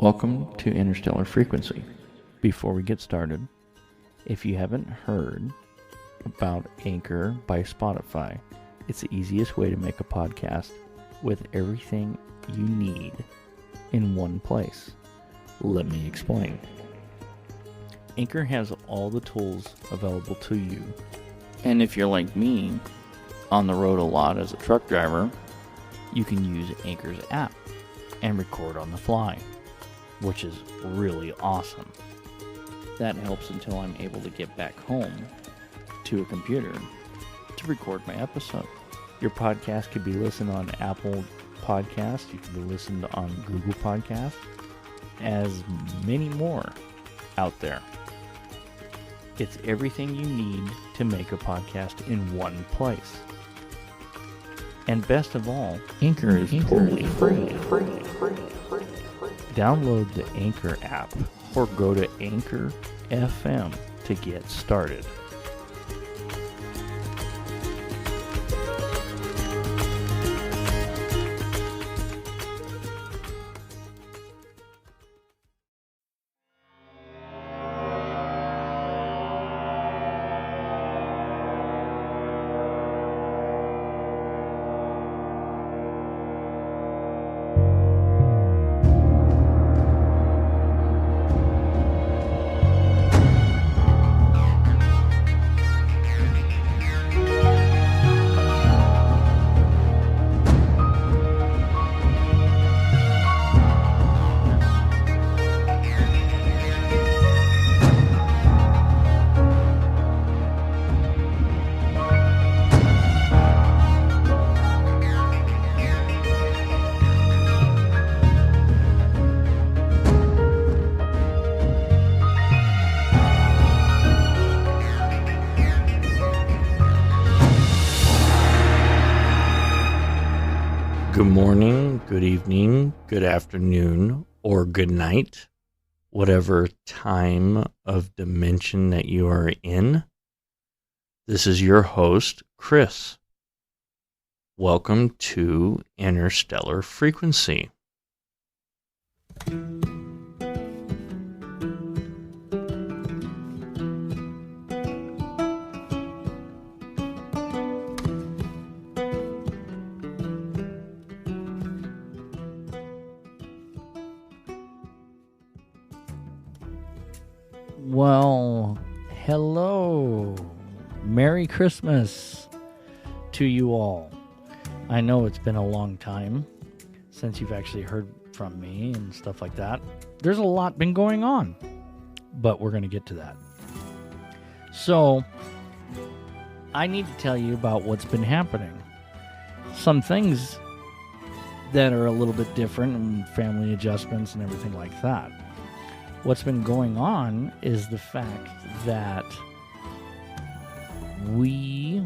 Welcome to Interstellar Frequency. Before we get started, if you haven't heard about Anchor by Spotify, it's the easiest way to make a podcast with everything you need in one place. Let me explain. Anchor has all the tools available to you. And if you're like me, on the road a lot as a truck driver, you can use Anchor's app and record on the fly, which is really awesome. That helps until I'm able to get back home to a computer to record my episode. Your podcast could be listened on Apple Podcasts, you can be listened on Google Podcasts, as many more out there. It's everything you need to make a podcast in one place. And best of all, Anchor is totally free. Download the Anchor app or go to Anchor FM to get started. Good morning, good evening, good afternoon, or good night, whatever time of dimension that you are in. This is your host, Chris. Welcome to Interstellar Frequency. Well, hello. Merry Christmas to you all. I know it's been a long time since you've actually heard from me and stuff like that. There's a lot been going on, but we're going to get to that. So, I need to tell you about what's been happening. Some things that are a little bit different and family adjustments and everything like that. What's been going on is the fact that we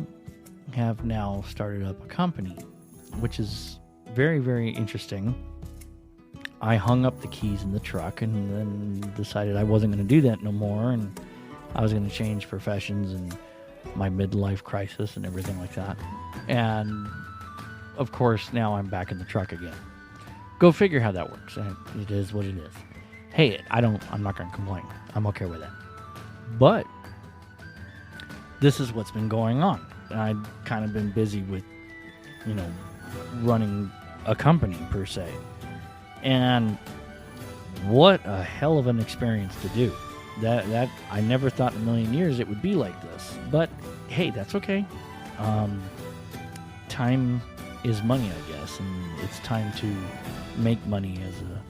have now started up a company, which is very, very interesting. I hung up the keys in the truck and then decided I wasn't going to do that no more, and I was going to change professions and my midlife crisis and everything like that. And of course, now I'm back in the truck again. Go figure how that works. It is what it is. Hey, I'm not going to complain. I'm okay with that. But this is what's been going on. I've kind of been busy with, running a company per se. And what a hell of an experience to do. That I never thought in a million years it would be like this. But hey, that's okay. Time is money, I guess, and it's time to make money as a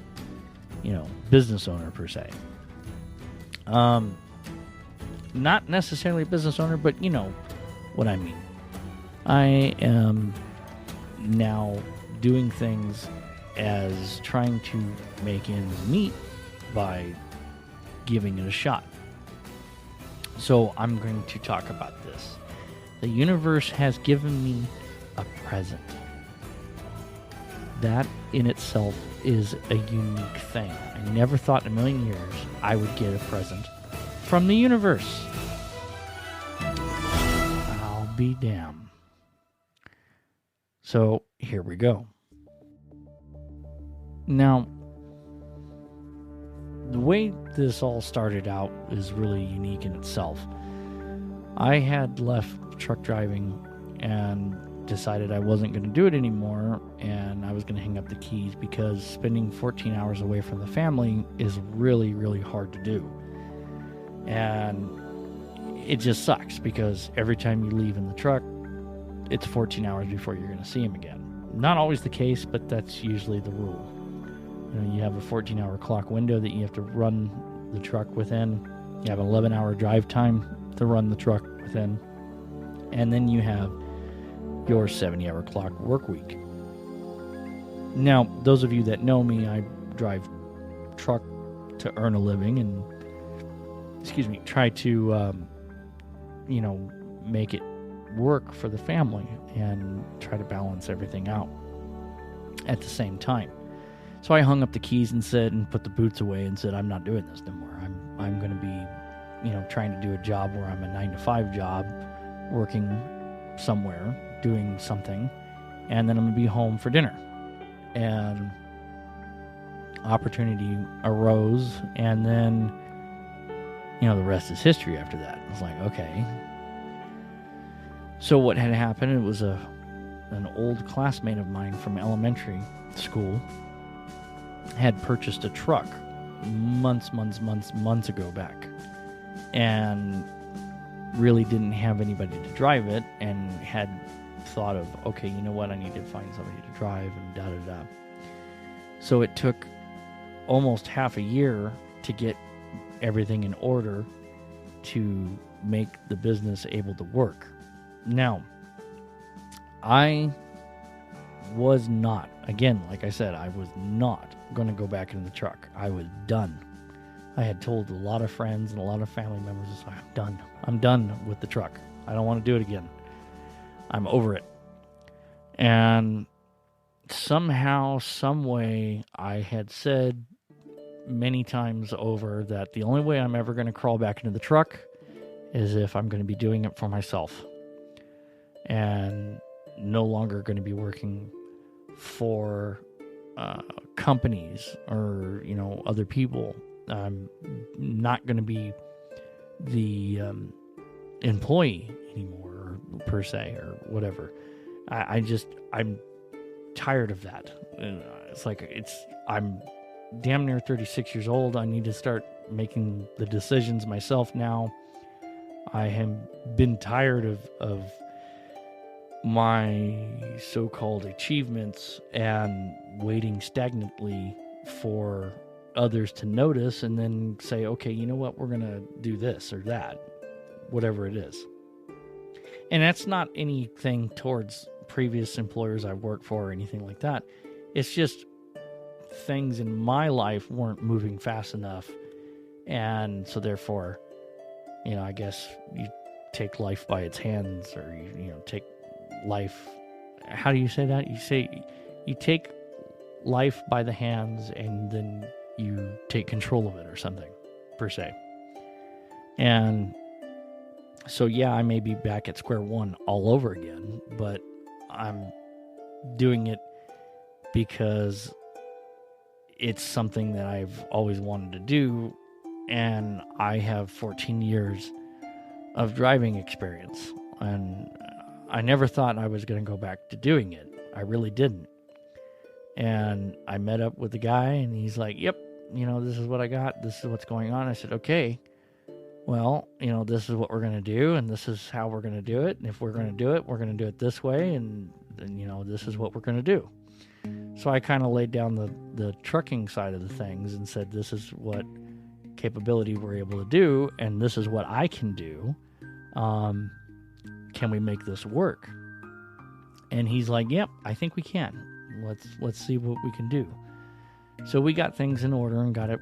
business owner per se. Not necessarily a business owner, but you know what I mean. I am now doing things as trying to make ends meet by giving it a shot. So I'm going to talk about this. The universe has given me a present. That in itself is a unique thing. I never thought in a million years I would get a present from the universe. I'll be damned. So here we go. Now, the way this all started out is really unique in itself. I had left truck driving and decided I wasn't going to do it anymore, and I was going to hang up the keys because spending 14 hours away from the family is really, really hard to do. And it just sucks because every time you leave in the truck, it's 14 hours before you're going to see him again. Not always the case, but that's usually the rule. You have a 14-hour clock window that you have to run the truck within. You have an 11-hour drive time to run the truck within. And then you have your 70-hour clock work week. Now, those of you that know me, I drive truck to earn a living and, try to, make it work for the family and try to balance everything out at the same time. So I hung up the keys and put the boots away and said, I'm not doing this no more. I'm going to be, trying to do a job where I'm a 9-to-5 job, working somewhere, doing something, and then I'm going to be home for dinner. And opportunity arose, and then, the rest is history after that. I was like, okay. So what had happened, it was an old classmate of mine from elementary school had purchased a truck months ago back, and really didn't have anybody to drive it, and had thought of, okay, you know what, I need to find somebody to drive, and da-da-da. So it took almost half a year to get everything in order to make the business able to work. Now, I was not, again, like I said, I was not going to go back into the truck. I was done. I had told a lot of friends and a lot of family members, I'm done. I'm done with the truck. I don't want to do it again. I'm over it. And somehow, some way, I had said many times over that the only way I'm ever going to crawl back into the truck is if I'm going to be doing it for myself, and no longer going to be working for companies or other people. I'm not going to be the employee anymore, per se, or whatever. I'm tired of that. I'm damn near 36 years old. I need to start making the decisions myself now. I have been tired of my so-called achievements and waiting stagnantly for others to notice and then say, okay, you know what, we're going to do this or that, whatever it is. And that's not anything towards previous employers I've worked for or anything like that. It's just things in my life weren't moving fast enough. And so therefore, I guess you take life by its hands, or you take life, how do you say that? You say you take life by the hands and then you take control of it or something, per se. And so I may be back at square one all over again, but I'm doing it because it's something that I've always wanted to do, and I have 14 years of driving experience, and I never thought I was going to go back to doing it. I really didn't. And I met up with the guy, and he's like, yep, this is what I got. This is what's going on. I said, okay, well, this is what we're going to do, and this is how we're going to do it. And if we're going to do it, we're going to do it this way. And this is what we're going to do. So I kind of laid down the trucking side of the things and said, this is what capability we're able to do, and this is what I can do. Can we make this work? And he's like, yep, I think we can. Let's see what we can do. So we got things in order and got it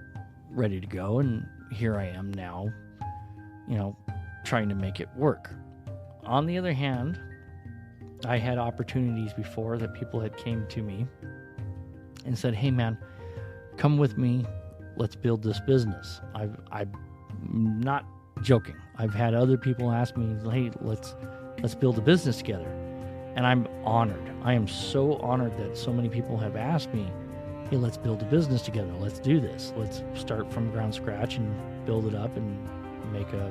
ready to go, and here I am now, trying to make it work. On the other hand, I had opportunities before that people had came to me and said, hey man, come with me, let's build this business. I'm not joking. I've had other people ask me, hey, let's build a business together. And I'm honored. I am so honored that so many people have asked me, hey, let's build a business together. Let's do this. Let's start from ground scratch and build it up and make a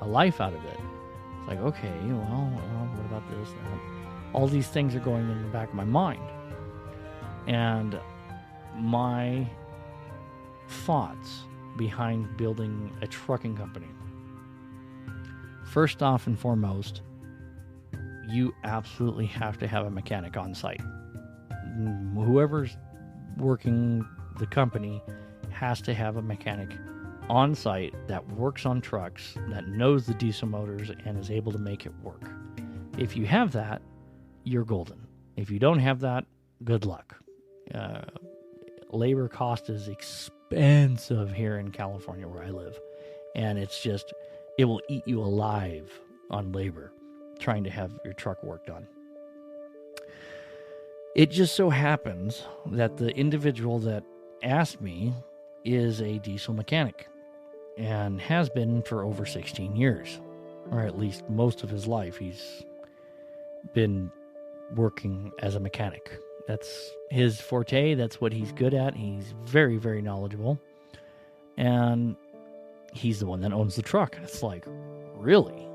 life out of it. It's like, okay, well, what about this? That? All these things are going in the back of my mind. And my thoughts behind building a trucking company. First off and foremost, you absolutely have to have a mechanic on site. Whoever's working the company has to have a mechanic on site that works on trucks, that knows the diesel motors and is able to make it work. If you have that, you're golden. If you don't have that, good luck. Labor cost is expensive here in California where I live. And it's just, it will eat you alive on labor trying to have your truck worked on. It just so happens that the individual that asked me is a diesel mechanic and has been for over 16 years, or at least most of his life. He's been working as a mechanic. That's his forte. That's what he's good at. He's very, very knowledgeable. And he's the one that owns the truck. It's like, really?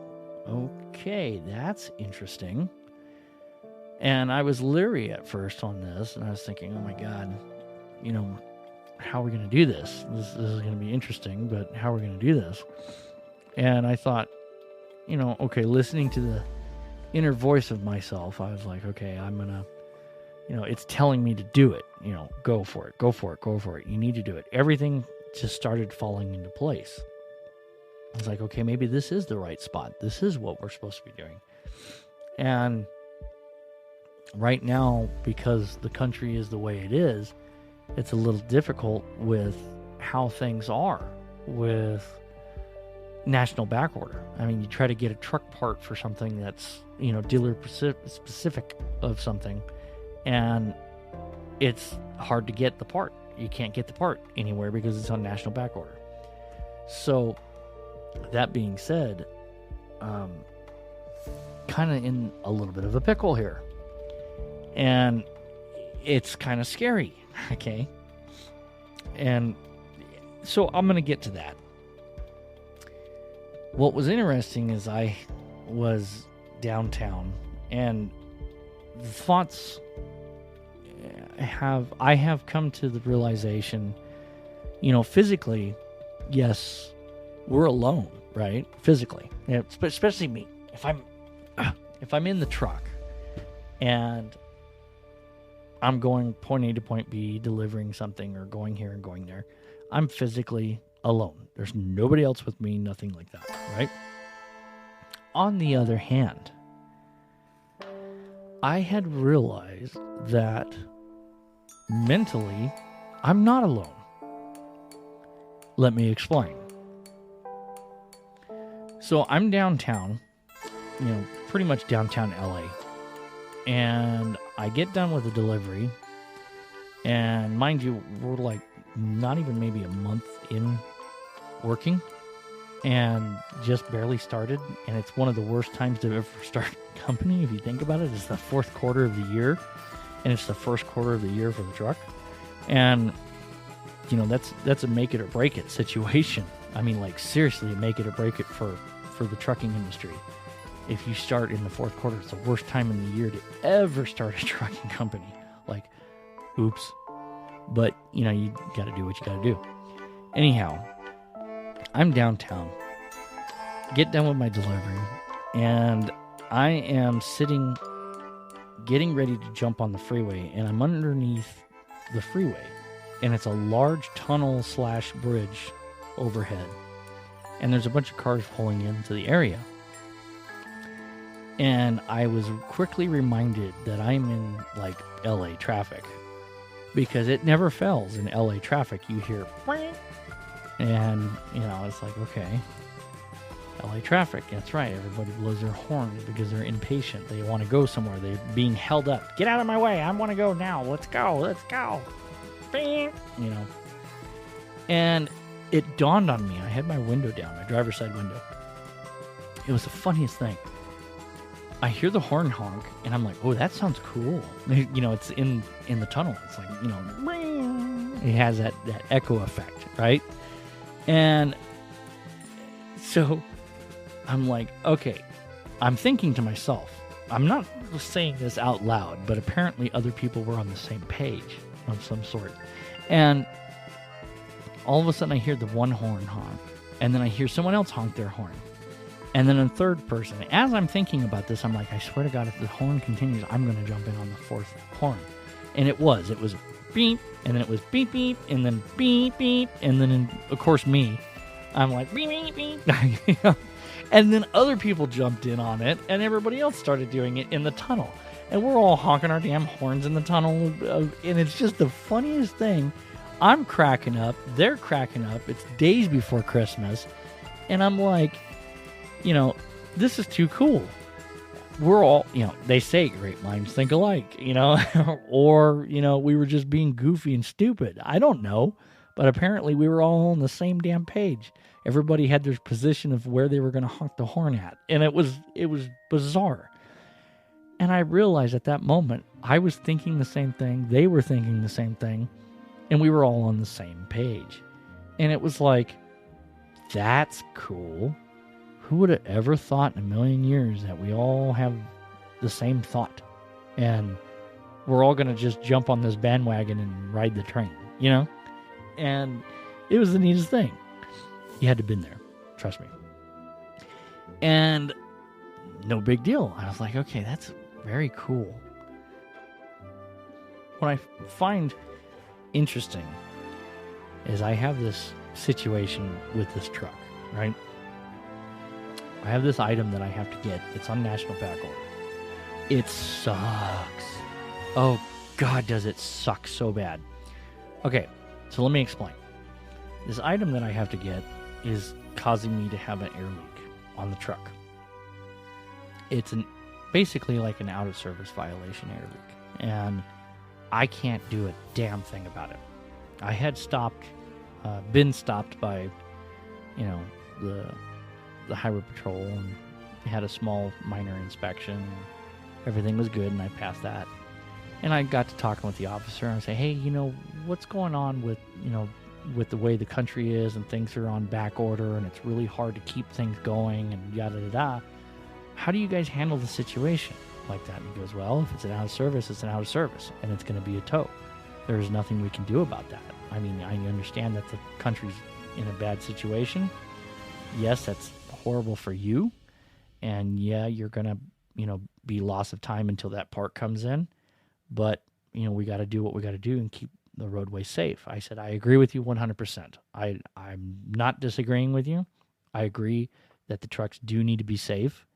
Okay, that's interesting. And I was leery at first on this, and I was thinking, oh my God, how are we going to do this? This is going to be interesting, but how are we going to do this? And I thought, okay, listening to the inner voice of myself, I was like, okay, I'm going to, it's telling me to do it. Go for it, go for it, go for it. You need to do it. Everything just started falling into place. I was like, okay, maybe this is the right spot. This is what we're supposed to be doing. And right now, because the country is the way it is, it's a little difficult with how things are with national backorder. I mean, you try to get a truck part for something that's, dealer specific of something, and it's hard to get the part. You can't get the part anywhere because it's on national backorder. So, that being said, kind of in a little bit of a pickle here. And it's kind of scary, okay? And so I'm going to get to that. What was interesting is I was downtown, and the thoughts I have come to the realization, physically, yes, we're alone, right? Physically, especially me. If I'm in the truck and I'm going point A to point B, delivering something or going here and going there, I'm physically alone. There's nobody else with me, nothing like that, right? On the other hand, I had realized that mentally, I'm not alone. Let me explain. So I'm downtown, pretty much downtown LA. And I get done with the delivery. And mind you, we're like not even maybe a month in working and just barely started. And it's one of the worst times to ever start a company. If you think about it, it's the fourth quarter of the year. And it's the first quarter of the year for the truck. And, that's a make it or break it situation. I mean, like, seriously, make it or break it for the trucking industry. If you start in the fourth quarter, it's the worst time in the year to ever start a trucking company. Like, oops. But, you got to do what you got to do. Anyhow, I'm downtown. Get done with my delivery. And I am sitting, getting ready to jump on the freeway. And I'm underneath the freeway. And it's a large tunnel/bridge overhead. And there's a bunch of cars pulling into the area. And I was quickly reminded that I'm in, like, LA traffic. Because it never fails in LA traffic. You hear, and, it's like, okay, LA traffic, that's right. Everybody blows their horns because they're impatient. They want to go somewhere. They're being held up. Get out of my way. I want to go now. Let's go. Let's go. And it dawned on me. I had my window down, my driver's side window. It was the funniest thing. I hear the horn honk, and I'm like, oh, that sounds cool. You know, it's in the tunnel. It's like, you know, it has that echo effect, right? And so I'm like, okay, I'm thinking to myself, I'm not saying this out loud, but apparently other people were on the same page of some sort. And all of a sudden I hear the one horn honk, and then I hear someone else honk their horn. And then a third person. As I'm thinking about this, I'm like, I swear to God, if the horn continues, I'm going to jump in on the fourth horn. And it was beep, and then it was beep, beep, and then beep, beep, and then, of course, me. I'm like, beep, beep, beep. And then other people jumped in on it, and everybody else started doing it in the tunnel. And we're all honking our damn horns in the tunnel, and it's just the funniest thing. I'm cracking up. They're cracking up. It's days before Christmas. And I'm like, you know, this is too cool. We're all, you know, they say great minds think alike, you know, or, you know, we were just being goofy and stupid. I don't know. But apparently we were all on the same damn page. Everybody had their position of where they were going to honk the horn at. And it was bizarre. And I realized at that moment, I was thinking the same thing. They were thinking the same thing. And we were all on the same page. And it was like, that's cool. Who would have ever thought in a million years that we all have the same thought? And we're all going to just jump on this bandwagon and ride the train, you know? And it was the neatest thing. You had to have been there. Trust me. And no big deal. I was like, okay, that's very cool. What I find interesting is I have this situation with this truck, right? I have this item that I have to get. It's on national back order. It sucks. Oh, God, does it suck so bad. Okay, so let me explain. This item that I have to get is causing me to have an air leak on the truck. It's basically like an out-of-service violation air leak. And I can't do a damn thing about it. I had been stopped by, you know, the highway patrol, and had a small minor inspection. Everything was good, and I passed that. And I got to talking with the officer, and I say, hey, you know, what's going on with, you know, with the way the country is, and things are on back order, and it's really hard to keep things going, and yada yada yada. How do you guys handle the situation like that? And he goes, well, if it's an out of service, it's an out of service, and it's going to be a tow. There's nothing we can do about that. I mean, I understand that the country's in a bad situation. Yes, that's horrible for you, and yeah, you're gonna, you know, be loss of time until that part comes in, but, you know, we got to do what we got to do and keep the roadway safe. I said, I agree with you 100%. I'm not disagreeing with you. I agree that the trucks do need to be safe,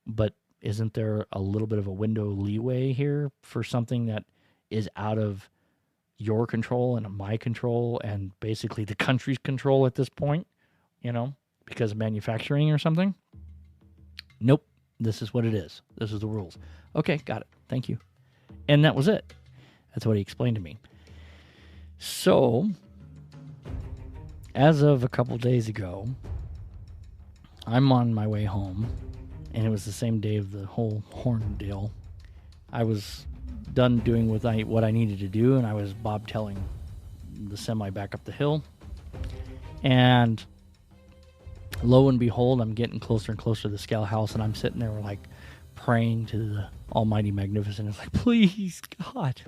but isn't there a little bit of a window leeway here for something that is out of your control and my control and basically the country's control at this point, you know, because of manufacturing or something? Nope. This is what it is. This is the rules. Okay, got it. Thank you. And that was it. That's what he explained to me. So, as of a couple days ago, I'm on my way home, and it was the same day of the whole horn deal. I was done doing what I needed to do, and I was bobtailing the semi back up the hill. And lo and behold, I'm getting closer and closer to the scale house, and I'm sitting there like praying to the Almighty Magnificent. It's like, please, God,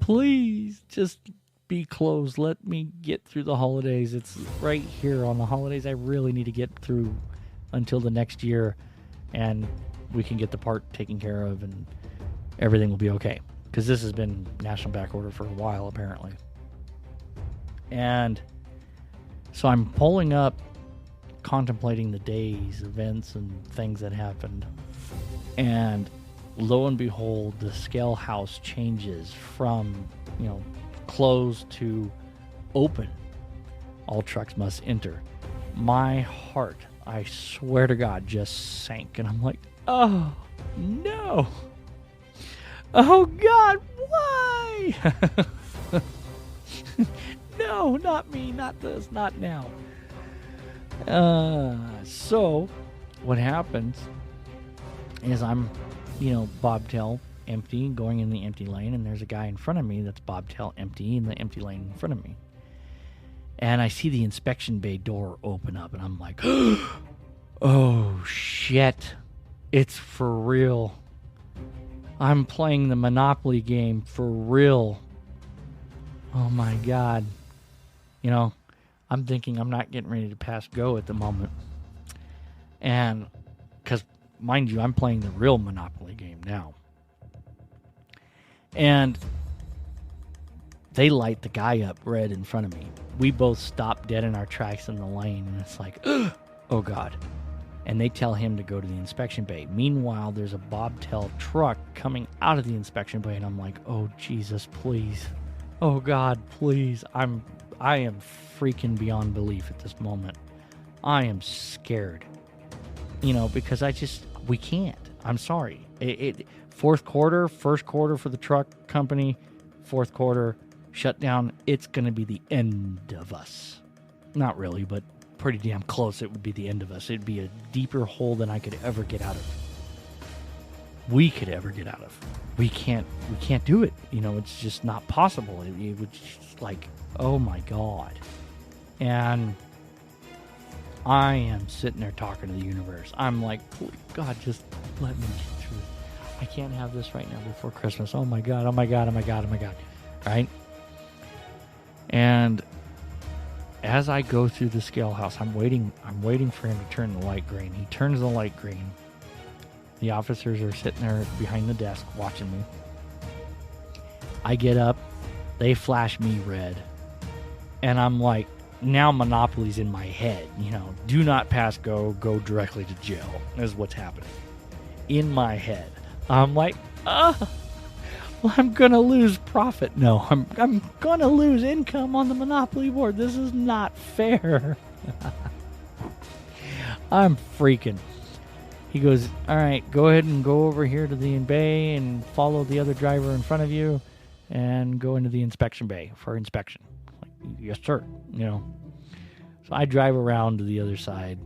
please just be closed. Let me get through the holidays. It's right here on the holidays. I really need to get through until the next year, and we can get the part taken care of, and everything will be okay. Because this has been national back order for a while, apparently. And so I'm pulling up, contemplating the days, events, and things that happened. And lo and behold, the scale house changes from, you know, closed to open. All trucks must enter. My heart, I swear to God, just sank. And I'm like, oh, no. Oh, God, why? No, not me, not this, not now. So, what happens is I'm, bobtail empty, going in the empty lane, and there's a guy in front of me that's bobtail empty in the empty lane in front of me. And I see the inspection bay door open up, and I'm like, oh, shit. It's for real. I'm playing the Monopoly game for real. Oh, my God. I'm thinking I'm not getting ready to pass go at the moment. And, because, mind you, I'm playing the real Monopoly game now. And they light the guy up red in front of me. We both stop dead in our tracks in the lane, and it's like, oh, God. And they tell him to go to the inspection bay. Meanwhile, there's a bobtail truck coming out of the inspection bay, and I'm like, oh, Jesus, please. Oh, God, please. I am freaking beyond belief at this moment. I am scared. Because we can't. I'm sorry. Fourth quarter, first quarter for the truck company, fourth quarter, shut down. It's going to be the end of us. Not really, but pretty damn close. It would be the end of us. It'd be a deeper hole than I could ever get out of. We could ever get out of. We can't do it. It's just not possible. It would just like, oh my God. And I am sitting there talking to the universe. I'm like, please, God, just let me get through it. I can't have this right now before Christmas. Oh my God, oh my God, oh my God, oh my God. Right? And as I go through the scale house, I'm waiting for him to turn the light green. He turns the light green. The officers are sitting there behind the desk watching me. I get up. They flash me red. And I'm like, now Monopoly's in my head. Do not pass go directly to jail is what's happening. In my head. I'm like, well, I'm going to lose profit. No, I'm going to lose income on the Monopoly board. This is not fair. I'm freaking. He goes, all right, go ahead and go over here to the bay and follow the other driver in front of you and go into the inspection bay for inspection. Like, yes, sir. So I drive around to the other side,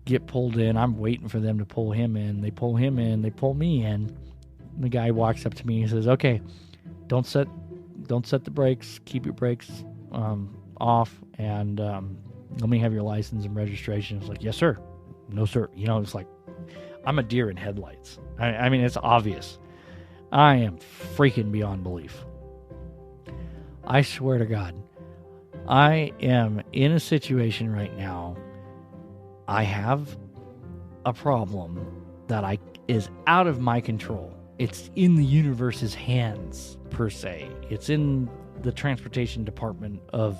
get pulled in. I'm waiting for them to pull him in. They pull him in. They pull me in. The guy walks up to me and says, okay, don't set the brakes. Keep your brakes off, and let me have your license and registration. It's like, yes, sir. No, sir. It's like, I'm a deer in headlights. I mean, it's obvious. I am freaking beyond belief. I swear to God, I am in a situation right now. I have a problem that is out of my control. It's in the universe's hands, per se. It's in the transportation department of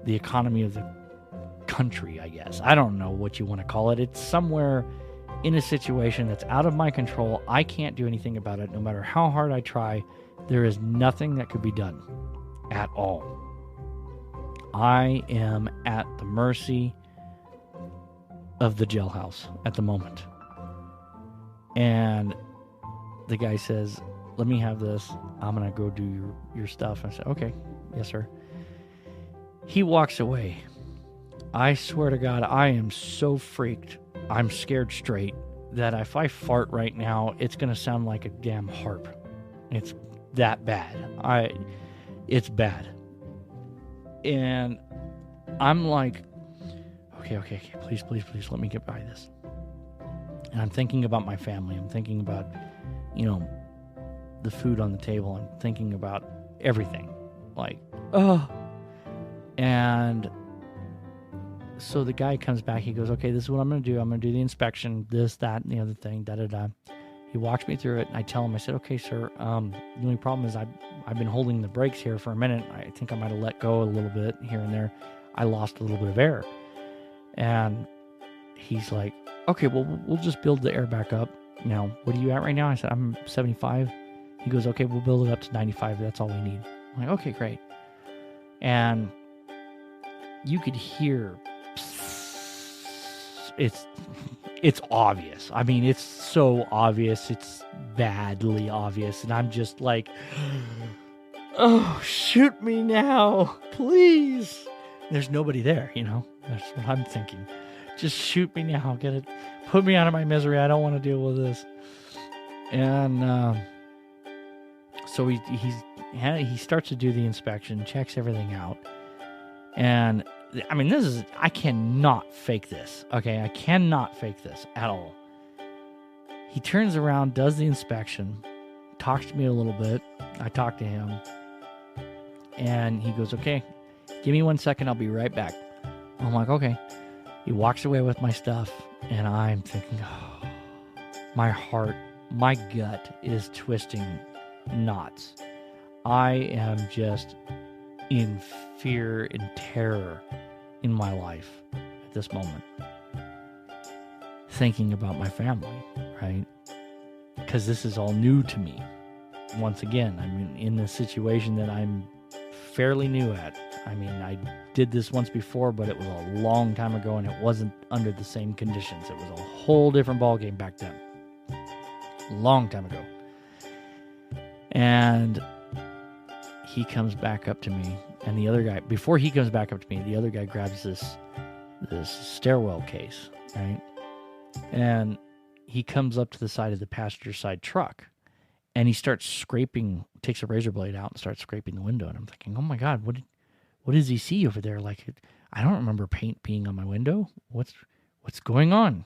the economy of the country, I guess. I don't know what you want to call it. It's somewhere in a situation that's out of my control. I can't do anything about it. No matter how hard I try, there is nothing that could be done at all. I am at the mercy of the jailhouse at the moment. And the guy says, let me have this. I'm going to go do your stuff. I said, okay, yes, sir. He walks away. I swear to God, I am so freaked. I'm scared straight that if I fart right now, it's going to sound like a damn harp. It's that bad. It's bad. And I'm like, okay, please, let me get by this. And I'm thinking about my family. I'm thinking about, the food on the table. I'm thinking about everything. Like, And so the guy comes back. He goes, okay, this is what I'm going to do. I'm going to do the inspection, this, that, and the other thing, da-da-da. He walks me through it, and I tell him, I said, okay, sir, the only problem is I've been holding the brakes here for a minute. I think I might have let go a little bit here and there. I lost a little bit of air. And he's like, okay, well, we'll just build the air back up. What are you at right now? I said, I'm 75. He goes, okay, we'll build it up to 95. That's all we need. I'm like, okay, great. And you could hear, it's obvious. I mean, it's so obvious. It's badly obvious. And I'm just like, oh, shoot me now, please. There's nobody there, That's what I'm thinking. Just shoot me now. Get it. Put me out of my misery. I don't want to deal with this. And so he starts to do the inspection, checks everything out. And I mean, I cannot fake this. Okay, I cannot fake this at all. He turns around, does the inspection, talks to me a little bit. I talk to him. And he goes, okay, give me 1 second. I'll be right back. I'm like, okay. He walks away with my stuff. And I'm thinking, oh, my heart, my gut is twisting knots. I am just in fear and terror in my life at this moment. Thinking about my family, right? Because this is all new to me. Once again, I'm in a situation that I'm fairly new at. I mean, I did this once before, but it was a long time ago, and it wasn't under the same conditions. It was a whole different ballgame back then. Long time ago. And he comes back up to me, and the other guy, before he comes back up to me, the other guy grabs this stairwell case, right? And he comes up to the side of the passenger side truck, and he starts scraping, takes a razor blade out and starts scraping the window. And I'm thinking, oh my God, what does he see over there? Like, I don't remember paint being on my window. What's going on?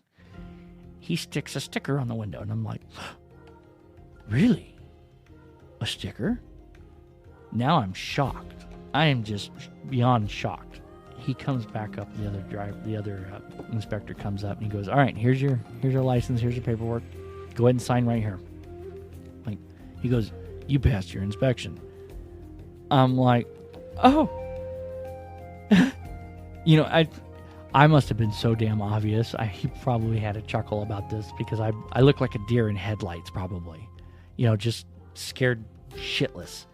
He sticks a sticker on the window, and I'm like, really? A sticker? Now I'm shocked. I am just beyond shocked. He comes back up. The other inspector comes up and he goes, "All right, here's your license. Here's your paperwork. Go ahead and sign right here." Like, he goes, "You passed your inspection." I'm like, "Oh." I must have been so damn obvious. He probably had a chuckle about this because I look like a deer in headlights, probably. Just scared shitless.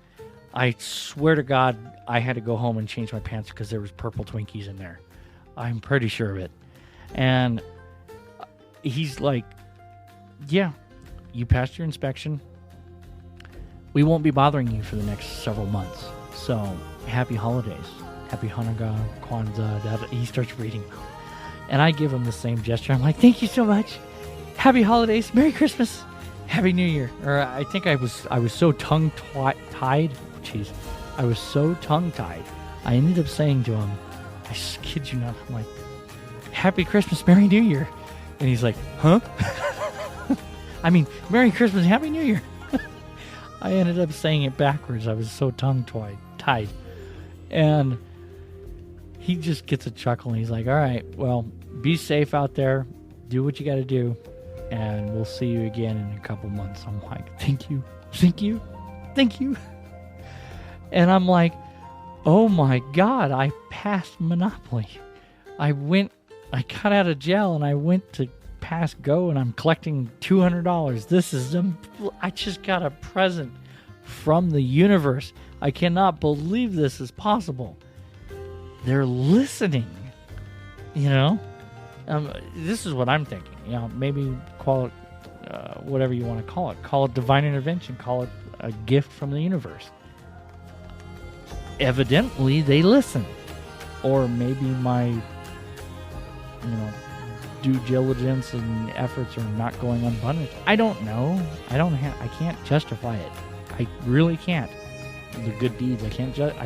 I swear to God, I had to go home and change my pants because there was purple Twinkies in there. I'm pretty sure of it. And he's like, "Yeah, you passed your inspection. We won't be bothering you for the next several months. So, happy holidays. Happy Hanukkah, Kwanzaa." He starts reading. And I give him the same gesture. I'm like, "Thank you so much. Happy holidays. Merry Christmas. Happy New Year." Or I think I was so tongue-tied. Jeez. I was so tongue-tied. I ended up saying to him, I kid you not, I'm like, "Happy Christmas, Merry New Year." And he's like, "Huh?" I mean, Merry Christmas, Happy New Year. I ended up saying it backwards. I was so tongue-tied. And he just gets a chuckle, and he's like, "All right, well, be safe out there. Do what you got to do. And we'll see you again in a couple months." I'm like, "Thank you. Thank you. Thank you." And I'm like, oh my God, I passed Monopoly. I got out of jail and I went to pass go, and I'm collecting $200. I just got a present from the universe. I cannot believe this is possible. They're listening, this is what I'm thinking. Maybe call it whatever you want to call it. Call it divine intervention. Call it a gift from the universe. Evidently, they listen. Or maybe my, due diligence and efforts are not going unpunished. I don't know. I can't justify it. I really can't. The good deeds. I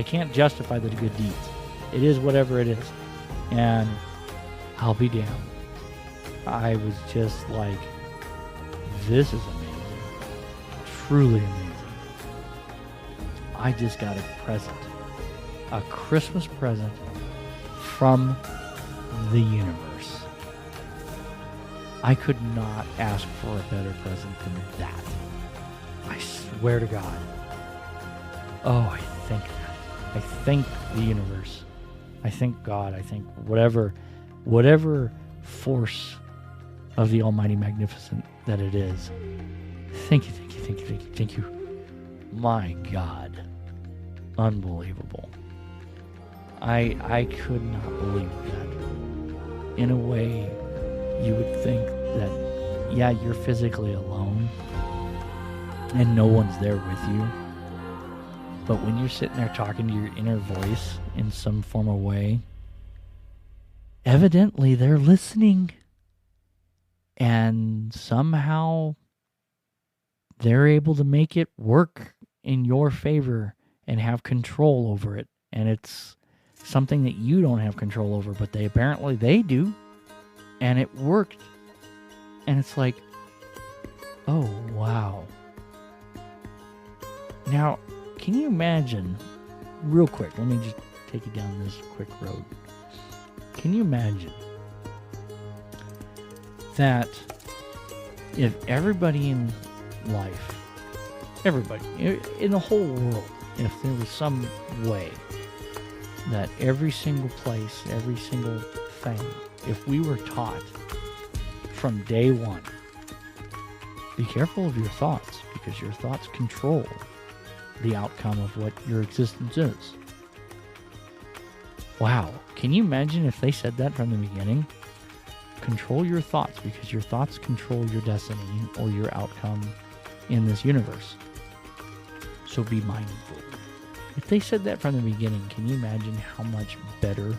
can't justify the good deeds. It is whatever it is. And I'll be damned. I was just like, this is amazing. Truly amazing. I just got a present. A Christmas present from the universe. I could not ask for a better present than that. I swear to God. Oh, I thank that. I thank the universe. I thank God. I thank whatever force of the Almighty Magnificent that it is. Thank you. My God. Unbelievable. I could not believe that. In a way, you would think that, yeah, you're physically alone and no one's there with you. But when you're sitting there talking to your inner voice in some form of way, evidently they're listening. And somehow they're able to make it work in your favor and have control over it. And it's something that you don't have control over, but apparently they do. And it worked. And it's like, oh, wow. Now, can you imagine, real quick, let me just take you down this quick road. Can you imagine that if everybody in life, everybody, in the whole world, if there was some way that every single place, every single thing, if we were taught from day one, be careful of your thoughts, because your thoughts control the outcome of what your existence is. Wow. Can you imagine if they said that from the beginning? Control your thoughts, because your thoughts control your destiny or your outcome in this universe. So be mindful. If they said that from the beginning, can you imagine how much better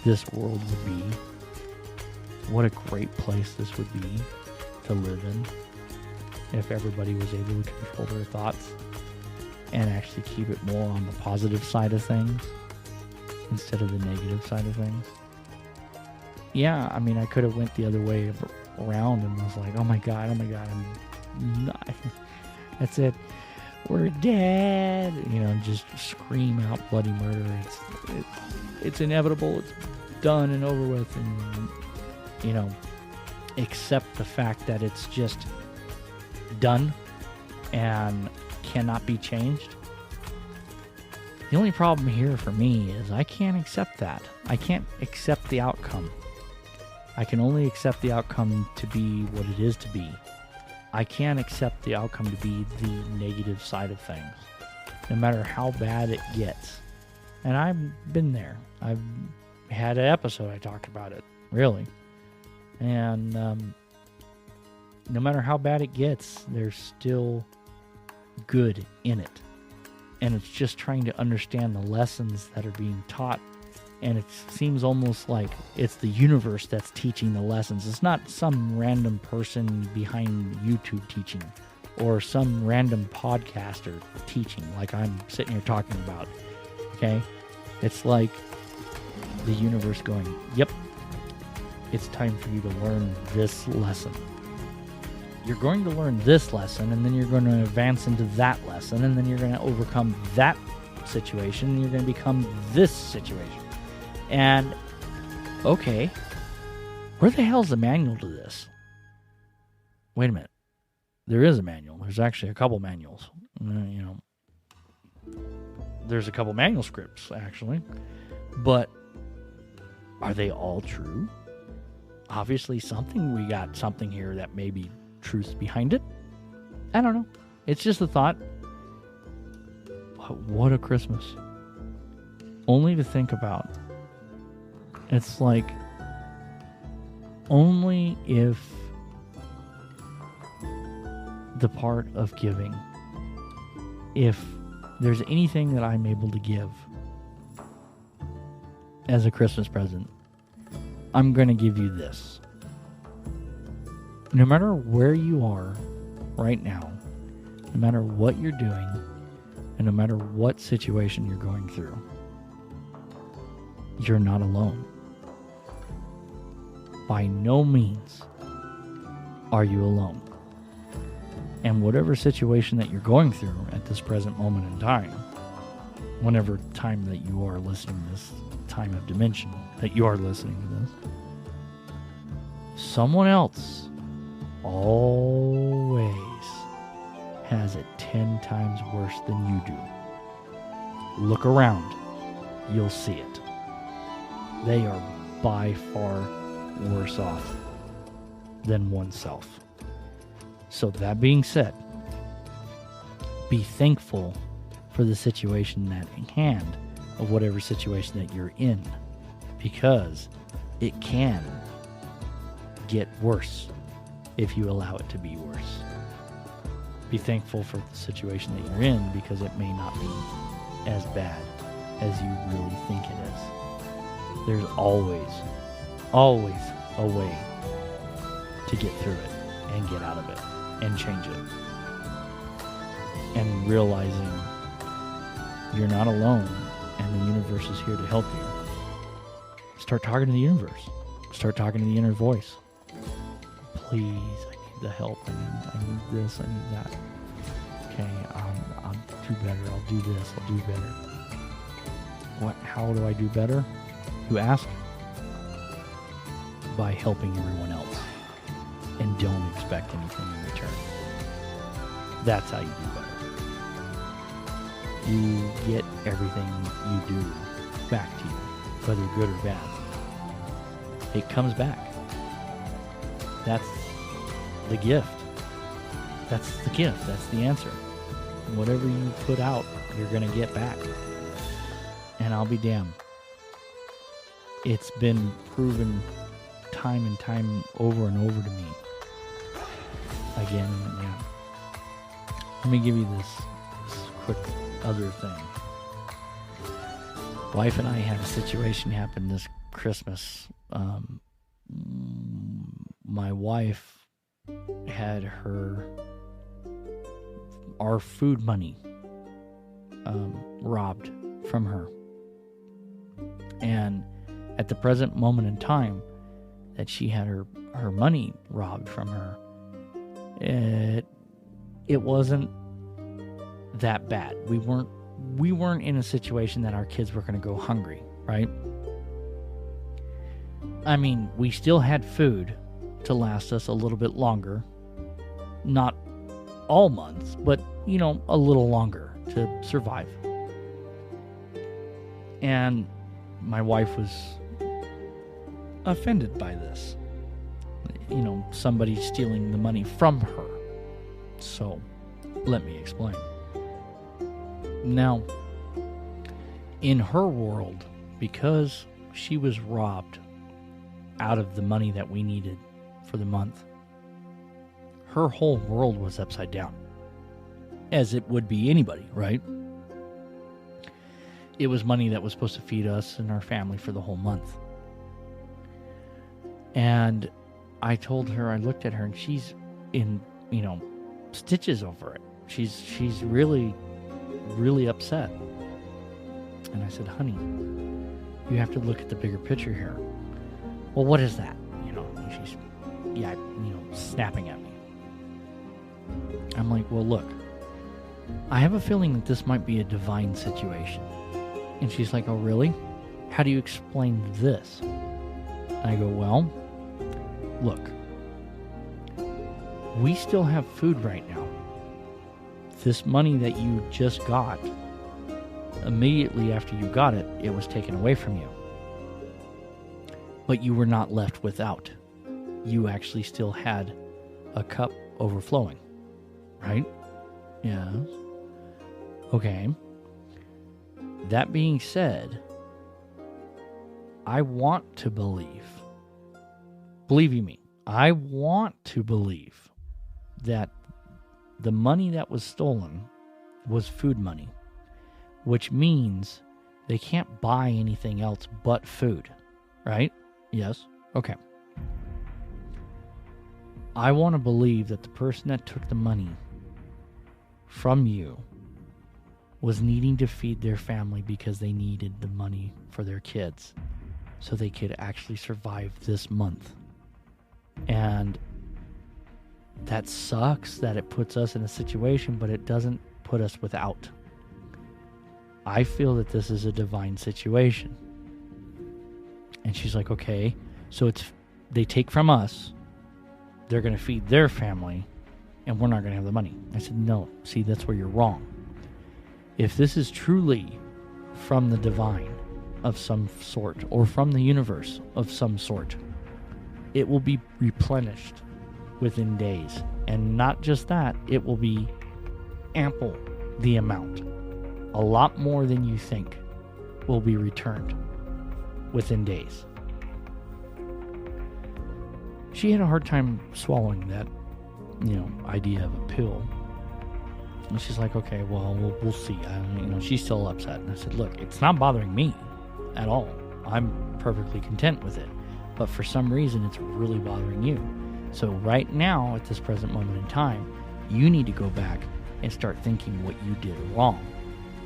this world would be? What a great place this would be to live in if everybody was able to control their thoughts and actually keep it more on the positive side of things instead of the negative side of things. Yeah, I mean, I could have went the other way around and was like, oh my God, I'm not, that's it. We're dead. You know, just scream out bloody murder. It's inevitable. It's done and over with. And, you know, accept the fact that it's just done and cannot be changed. The only problem here for me is I can't accept that. I can't accept the outcome. I can only accept the outcome to be what it is to be. I can't accept the outcome to be the negative side of things, no matter how bad it gets. And I've been there. I've had an episode I talked about it, really. And no matter how bad it gets, there's still good in it. And it's just trying to understand the lessons that are being taught. And it seems almost like it's the universe that's teaching the lessons. It's not some random person behind YouTube teaching or some random podcaster teaching like I'm sitting here talking about. Okay? It's like the universe going, yep, it's time for you to learn this lesson. You're going to learn this lesson, and then you're going to advance into that lesson, and then you're going to overcome that situation, and you're going to become this situation. And, okay, where the hell's the manual to this? Wait a minute. There is a manual. There's actually a couple manuals. You know, there's a couple manuscripts, actually. But are they all true? Obviously, we got something here that may be truth behind it. I don't know. It's just a thought. But what a Christmas. Only to think about. It's like, only if the part of giving, if there's anything that I'm able to give as a Christmas present, I'm going to give you this. No matter where you are right now, no matter what you're doing, and no matter what situation you're going through, you're not alone. By no means are you alone. And whatever situation that you're going through at this present moment in time, whenever time that you are listening to this, time of dimension that you are listening to this, someone else always has it 10 times worse than you do. Look around. You'll see it. They are by far worse off than oneself. So that being said, be thankful for the situation at hand of whatever situation that you're in, because it can get worse if you allow it to be worse. Be thankful for the situation that you're in, because it may not be as bad as you really think it is. there's always a way to get through it and get out of it and change it. And realizing you're not alone and the universe is here to help you. Start talking to the universe. Start talking to the inner voice. Please, I need the help. I need this. I need that. Okay, I'll do better. I'll do this. I'll do better. How do I do better? You ask. By helping everyone else. And don't expect anything in return. That's how you do better. You get everything you do back to you, whether good or bad. It comes back. That's the gift. That's the gift. That's the answer. Whatever you put out, you're going to get back. And I'll be damned. It's been proven time and time over and over to me. Again and again. Let me give you this quick other thing. Wife and I had a situation happen this Christmas. My wife had our food money robbed from her. And at the present moment in time that she had her money robbed from her, it wasn't that bad. We weren't in a situation that our kids were going to go hungry, right? I mean, we still had food to last us a little bit longer. Not all months, but, a little longer to survive. And my wife was offended by this. Somebody stealing the money from her. So, let me explain. Now, in her world, because she was robbed out of the money that we needed for the month, her whole world was upside down. As it would be anybody, right? It was money that was supposed to feed us and our family for the whole month. And I told her, I looked at her, and she's in, stitches over it. She's really, really upset. And I said, honey, you have to look at the bigger picture here. Well, what is that? She's, snapping at me. I'm like, well, look, I have a feeling that this might be a divine situation. And she's like, oh, really? How do you explain this? And I go, well, look, we still have food right now. This money that you just got, immediately after you got it, it was taken away from you. But you were not left without. You actually still had a cup overflowing, right? Yes. Okay. That being said, I want to believe, believe you me, I want to believe that the money that was stolen was food money, which means they can't buy anything else but food, right? Yes? Okay. I want to believe that the person that took the money from you was needing to feed their family because they needed the money for their kids so they could actually survive this month. And that sucks that it puts us in a situation, but it doesn't put us without. I feel that this is a divine situation. And she's like, okay, so they take from us, they're going to feed their family, and we're not going to have the money. I said, no, see, that's where you're wrong. If this is truly from the divine of some sort, or from the universe of some sort, it will be replenished within days. And not just that, it will be ample the amount. A lot more than you think will be returned within days. She had a hard time swallowing that, idea of a pill. And she's like, okay, well, we'll see. She's still upset. And I said, look, it's not bothering me at all. I'm perfectly content with it. But for some reason, it's really bothering you. So right now, at this present moment in time, you need to go back and start thinking what you did wrong,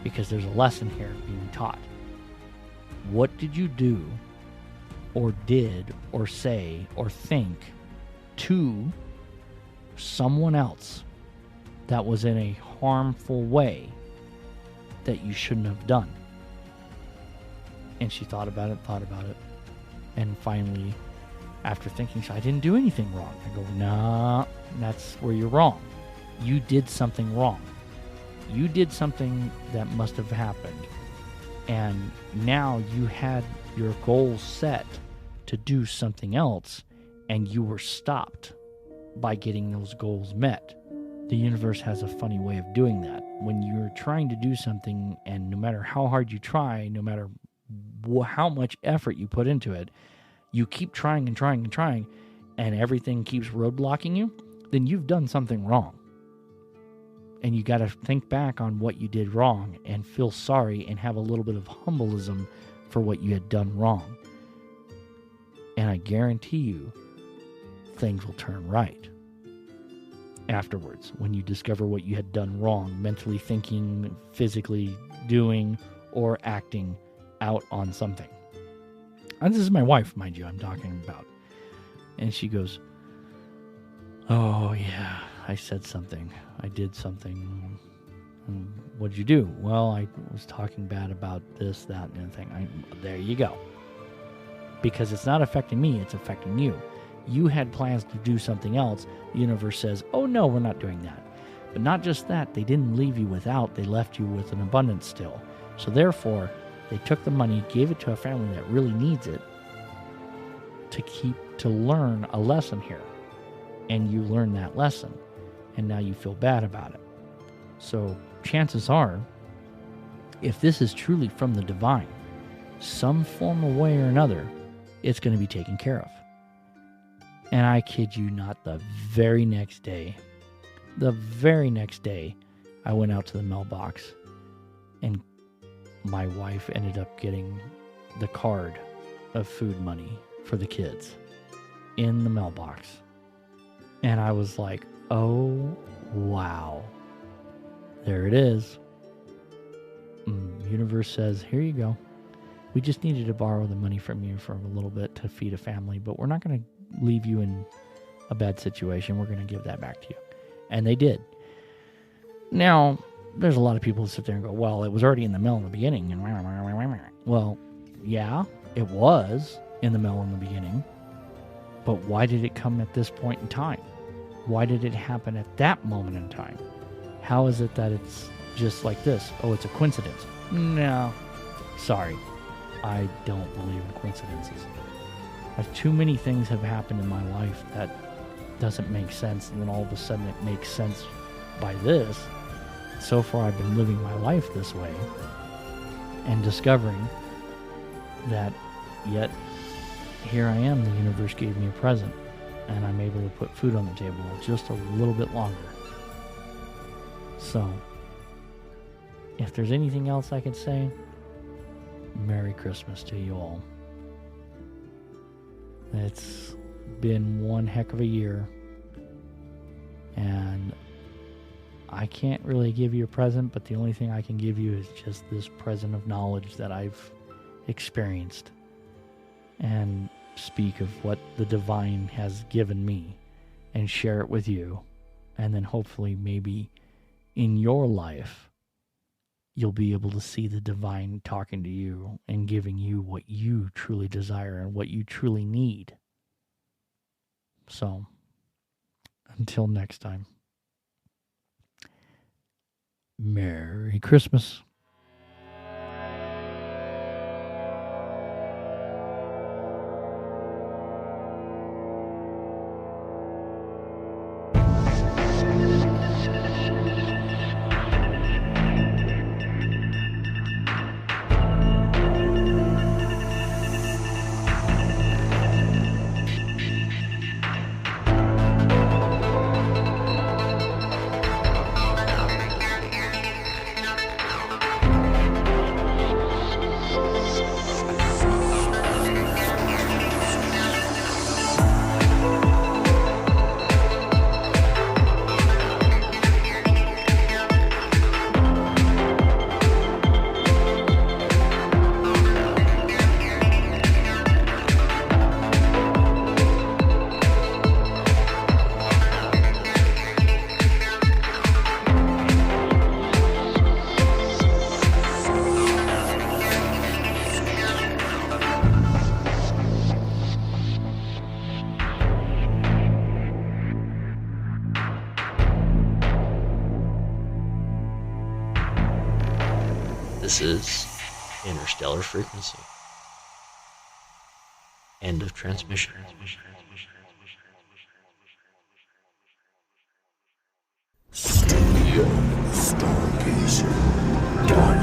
because there's a lesson here being taught. What did you do or did or say or think to someone else that was in a harmful way that you shouldn't have done? And she thought about it, and finally, after thinking, I didn't do anything wrong. I go, nah, that's where you're wrong. You did something wrong. You did something that must have happened. And now you had your goal set to do something else, and you were stopped by getting those goals met. The universe has a funny way of doing that. When you're trying to do something, and no matter how hard you try, no matter how much effort you put into it, you keep trying and trying and trying, and everything keeps roadblocking you, then you've done something wrong. And you got to think back on what you did wrong and feel sorry and have a little bit of humbleism for what you had done wrong. And I guarantee you, things will turn right afterwards when you discover what you had done wrong, mentally thinking, physically doing, or acting out on something. And this is my wife, mind you, I'm talking about. And she goes, oh, yeah, I said something. I did something. What'd you do? Well, I was talking bad about this, that, and the other thing. There you go. Because it's not affecting me, it's affecting you. You had plans to do something else. The universe says, oh, no, we're not doing that. But not just that, they didn't leave you without. They left you with an abundance still. So therefore, they took the money, gave it to a family that really needs it to learn a lesson here. And you learn that lesson. And now you feel bad about it. So chances are, if this is truly from the divine, some form of way or another, it's going to be taken care of. And I kid you not, the very next day, I went out to the mailbox, and my wife ended up getting the card of food money for the kids in the mailbox. And I was like, oh, wow. There it is. Universe says, here you go. We just needed to borrow the money from you for a little bit to feed a family, but we're not going to leave you in a bad situation. We're going to give that back to you. And they did. Now, there's a lot of people who sit there and go, well, it was already in the mail in the beginning. Well, yeah, it was in the mail in the beginning. But why did it come at this point in time? Why did it happen at that moment in time? How is it that it's just like this? Oh, it's a coincidence. No. Sorry. I don't believe in coincidences. Too many things have happened in my life that doesn't make sense, and then all of a sudden it makes sense by this. So far I've been living my life this way and discovering that yet here I am, the universe gave me a present, and I'm able to put food on the table just a little bit longer. So, if there's anything else I can say, Merry Christmas to you all. It's been one heck of a year, and I can't really give you a present, but the only thing I can give you is just this present of knowledge that I've experienced, and speak of what the divine has given me and share it with you, and then hopefully maybe in your life you'll be able to see the divine talking to you and giving you what you truly desire and what you truly need. So, until next time, Merry Christmas. is interstellar frequency. End of transmission. Studio Stargazer.